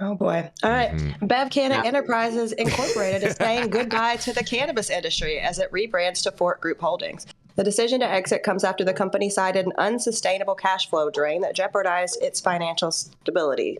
Oh boy. All right. BevCanna Yeah. Enterprises Incorporated is saying goodbye to the cannabis industry as it rebrands to Fort Group Holdings. The decision to exit comes after the company cited an unsustainable cash flow drain that jeopardized its financial stability,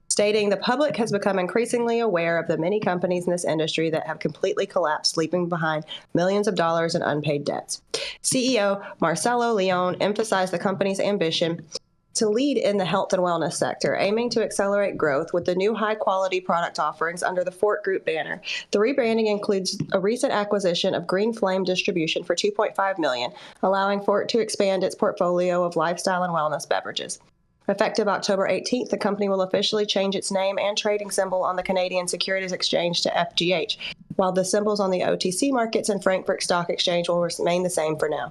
stating the public has become increasingly aware of the many companies in this industry that have completely collapsed, leaving behind millions of dollars in unpaid debts. CEO Marcelo Leon emphasized the company's ambition to lead in the health and wellness sector, aiming to accelerate growth with the new high-quality product offerings under the Fort Group banner. The rebranding includes a recent acquisition of Green Flame Distribution for $2.5 million, allowing Fort to expand its portfolio of lifestyle and wellness beverages. Effective October 18th, the company will officially change its name and trading symbol on the Canadian Securities Exchange to FGH, while the symbols on the OTC markets and Frankfurt Stock Exchange will remain the same for now.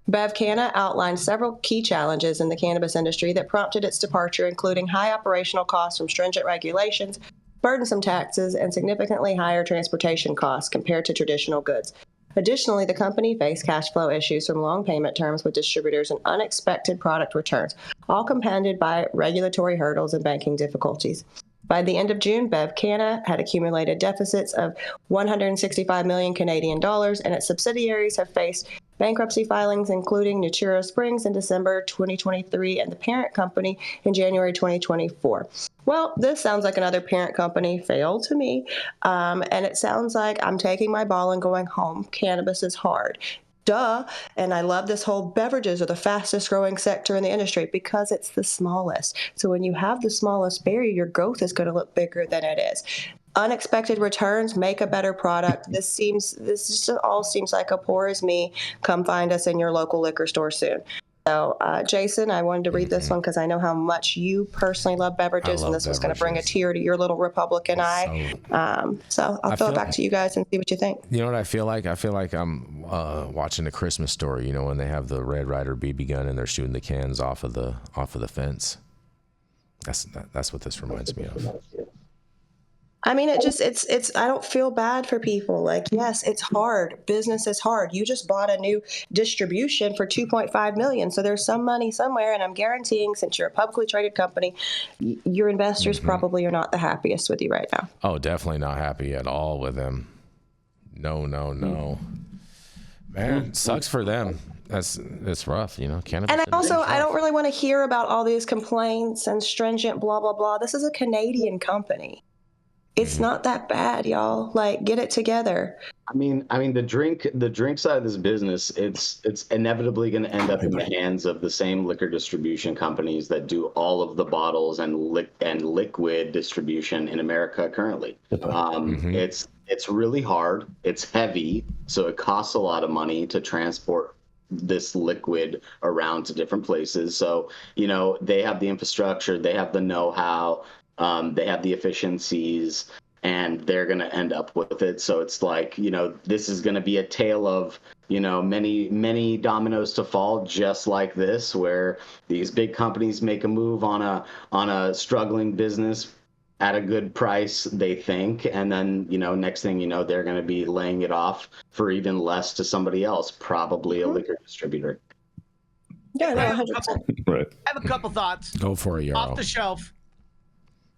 BevCanna outlined several key challenges in the cannabis industry that prompted its departure, including high operational costs from stringent regulations, burdensome taxes, and significantly higher transportation costs compared to traditional goods. Additionally, the company faced cash flow issues from long payment terms with distributors and unexpected product returns, all compounded by regulatory hurdles and banking difficulties. By the end of June, BevCanna had accumulated deficits of 165 million Canadian dollars, and its subsidiaries have faced bankruptcy filings, including Natura Springs in December 2023 and the parent company in January 2024. Well, this sounds like another parent company fail to me, and it sounds like I'm taking my ball and going home. Cannabis is hard. Duh. And I love this whole beverages are the fastest growing sector in the industry because it's the smallest. So when you have the smallest barrier, your growth is going to look bigger than it is. Unexpected returns make a better product. This just all seems like a poor as me. Come find us in your local liquor store soon. So, Jason, I wanted to read this one because I know how much you personally love beverages, and this was going to bring a tear to your little Republican eye. So I'll throw it back to you guys and see what you think. You know what I feel like? I feel like I'm watching A Christmas Story. You know, when they have the Red Ryder BB gun and they're shooting the cans off of the fence. That's what this reminds me of. I mean, it's, I don't feel bad for people. Like, yes, it's hard. Business is hard. You just bought a new distribution for $2.5 million. So there's some money somewhere. And I'm guaranteeing, since you're a publicly traded company, your investors probably are not the happiest with you right now. Oh, definitely not happy at all with them. No. Man, sucks for them. It's rough, you know. Cannabis. And I don't really want to hear about all these complaints and stringent blah, blah, blah. This is a Canadian company. It's not that bad, y'all. Like, get it together. I mean, the drink side of this business, it's inevitably going to end up in the hands of the same liquor distribution companies that do all of the bottles and liquid distribution in America currently. It's really hard. It's heavy, so it costs a lot of money to transport this liquid around to different places. So, you know, they have the infrastructure, they have the know-how. They have the efficiencies, and they're going to end up with it. So it's like, you know, this is going to be a tale of, you know, many dominoes to fall, just like this, where these big companies make a move on a struggling business at a good price, they think, and then, you know, next thing you know, they're going to be laying it off for even less to somebody else, probably a liquor distributor. Yeah, no, 100%. Right. I have a couple thoughts. Go for it, Yarrow. Off the shelf.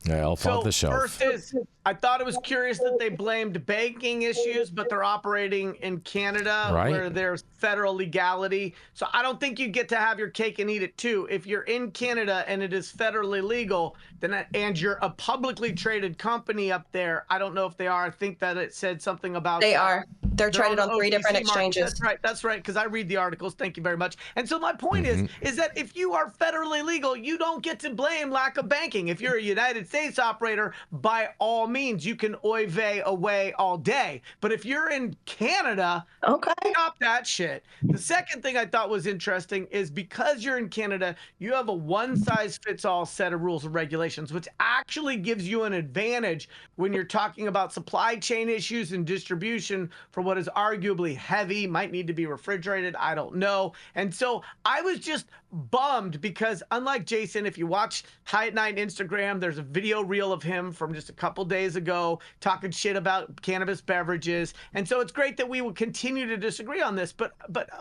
Yeah, off the shelf. First is, I thought it was curious that they blamed banking issues, but they're operating in Canada where there's federal legality. So I don't think you get to have your cake and eat it too. If you're in Canada and it is federally legal, then and you're a publicly traded company up there, I don't know if they are. I think that it said something about they are. They're traded on 3 different exchanges. That's right, because I read the articles. Thank you very much. And so my point is that if you are federally legal, you don't get to blame lack of banking. If you're a United States operator, by all means, you can oy vey away all day. But if you're in Canada, stop that shit. The second thing I thought was interesting is because you're in Canada, you have a one-size-fits-all set of rules and regulations, which actually gives you an advantage when you're talking about supply chain issues and distribution for what is arguably heavy, might need to be refrigerated, I don't know. And so I was just bummed because unlike Jason, if you watch High at Night Instagram, there's a video reel of him from just a couple days ago talking shit about cannabis beverages. And so it's great that we will continue to disagree on this, but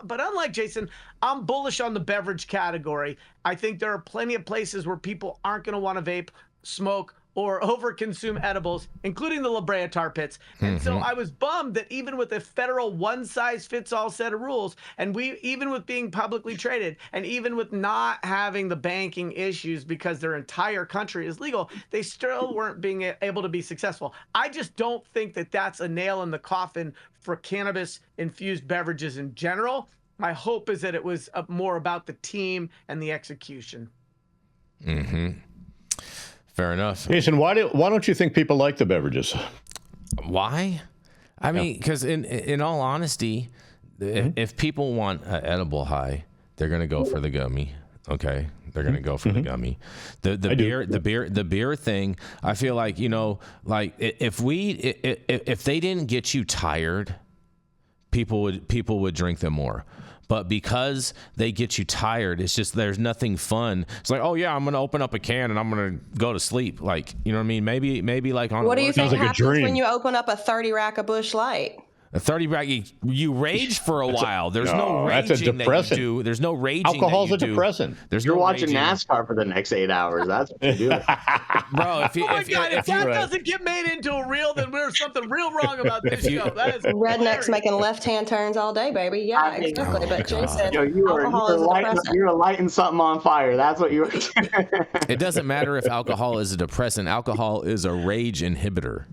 unlike Jason, I'm bullish on the beverage category. I think there are plenty of places where people aren't going to want to vape, smoke, or overconsume edibles, including the La Brea tar pits. And so I was bummed that even with a federal one-size-fits-all set of rules, and even with being publicly traded, and even with not having the banking issues because their entire country is legal, they still weren't being able to be successful. I just don't think that that's a nail in the coffin for cannabis-infused beverages in general. My hope is that it was more about the team and the execution. Fair enough. Jason, why don't you think people like the beverages? Why? I mean, because in all honesty, if people want an edible high, they're gonna go for the gummy. Okay, they're gonna go for the gummy. The beer thing. I feel like, you know, like if they didn't get you tired, people would drink them more. But because they get you tired, it's just there's nothing fun. It's like, oh yeah, I'm gonna open up a can and I'm gonna go to sleep. Like, you know what I mean? Maybe like on. What do you think happens when you open up a 30 rack of Busch Light? A 30 rack, you rage for a while. There's no raging that's a depressant. that you do. There's no raging. Alcohol's that you a depressant. You're watching NASCAR for the next 8 hours. That's what you do. Bro, if that doesn't get made into a reel, then there's something real wrong about this show. That is rednecks making left-hand turns all day, baby. Yeah, exactly. But Jason, alcohol is a depressant. You're lighting something on fire. That's what you were doing. It doesn't matter if alcohol is a depressant. Alcohol is a rage inhibitor.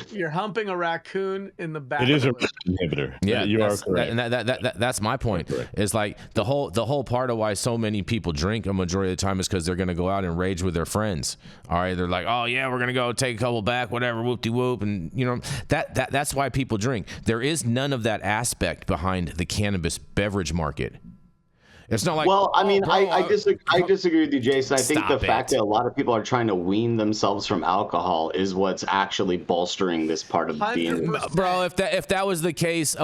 You're humping a raccoon in the back. It is a inhibitor. Yeah, you are correct. And that's my point. It's like the whole part of why so many people drink a majority of the time is because they're going to go out and rage with their friends. All right, they're like, oh yeah, we're going to go take a couple back, whatever, whoop-de-whoop, and you know that's why people drink. There is none of that aspect behind the cannabis beverage market. It's not like. Well, I mean, I disagree with you, Jason. I think the fact that a lot of people are trying to wean themselves from alcohol is what's actually bolstering this part of the industry. Bro, if that was the case,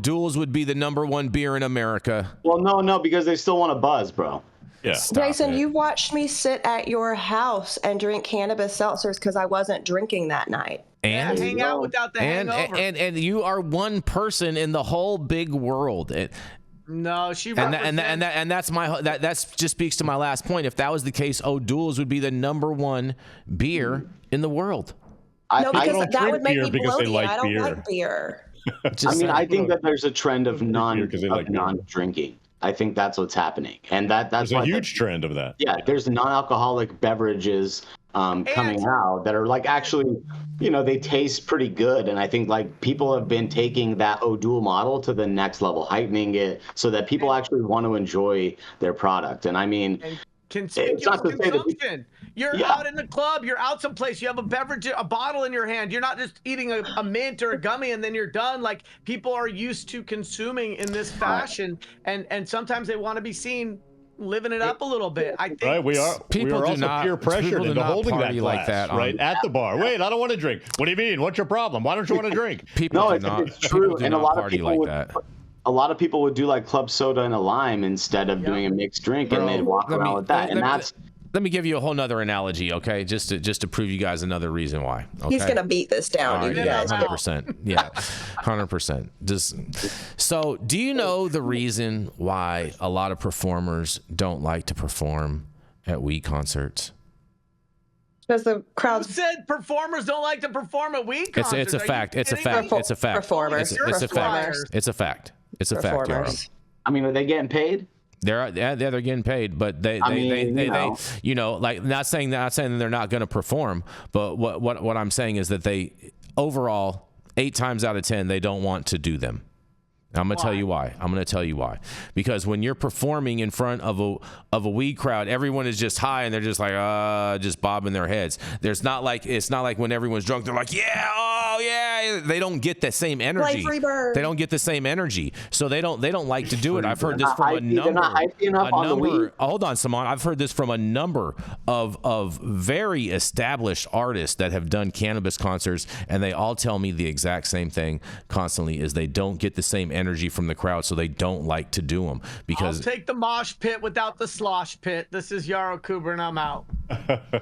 Dills would be the #1 beer in America. Well, no, because they still want to buzz, bro. Yeah. Jason, you watched me sit at your house and drink cannabis seltzers because I wasn't drinking that night. And hang out without the hangover. And you are one person in the whole big world. No, she and that's just speaks to my last point. If that was the case, Dills would be the #1 beer in the world. No, because that would make me bloated. I don't like beer. I think that there's a trend of non-drinking. I think that's what's happening, and that's a huge trend of that. Yeah, there's non-alcoholic beverages coming out that are like actually, you know, they taste pretty good, and I think like people have been taking that O'Doul model to the next level, heightening it so that people actually want to enjoy their product. And I mean, conspicuous consumption. You're out in the club, you're out someplace, you have a beverage, a bottle in your hand. You're not just eating a mint or a gummy and then you're done. Like, people are used to consuming in this fashion, and sometimes they want to be seen living it up a little bit. I think we are also peer pressured into holding that glass like that at the bar. Wait, I don't want to drink. What do you mean? What's your problem? Why don't you want to drink? It's true, and a lot of people like that. A lot of people would do like club soda and a lime instead of doing a mixed drink, and they'd walk around with that. Let me give you a whole nother analogy, okay? Just to prove you guys another reason why. Okay? He's gonna beat this down. You guys, 100%. Yeah, 100%. So, do you know the reason why a lot of performers don't like to perform at weed concerts? Because the crowd said performers don't like to perform at weed concerts. It's a fact. It's a fact. Performers. It's a fact. Yarrow. I mean, are they getting paid? They're getting paid, but they you know, like not saying that they're not going to perform, but what I'm saying is that they overall 8 times out of 10 they don't want to do them. I'm going to tell you why. Because when you're performing in front of a weed crowd, everyone is just high and they're just like just bobbing their heads. It's not like when everyone's drunk they're like, yeah, oh yeah. They don't get the same energy. They don't get the same energy. So they don't like to do it. I've heard this from a number. Hold on, Saman. I've heard this from a number of very established artists that have done cannabis concerts, and they all tell me the exact same thing constantly: is they don't get the same energy from the crowd, so they don't like to do them. Because I'll take the mosh pit without the slosh pit. This is Yarrow Kubrin. I'm out.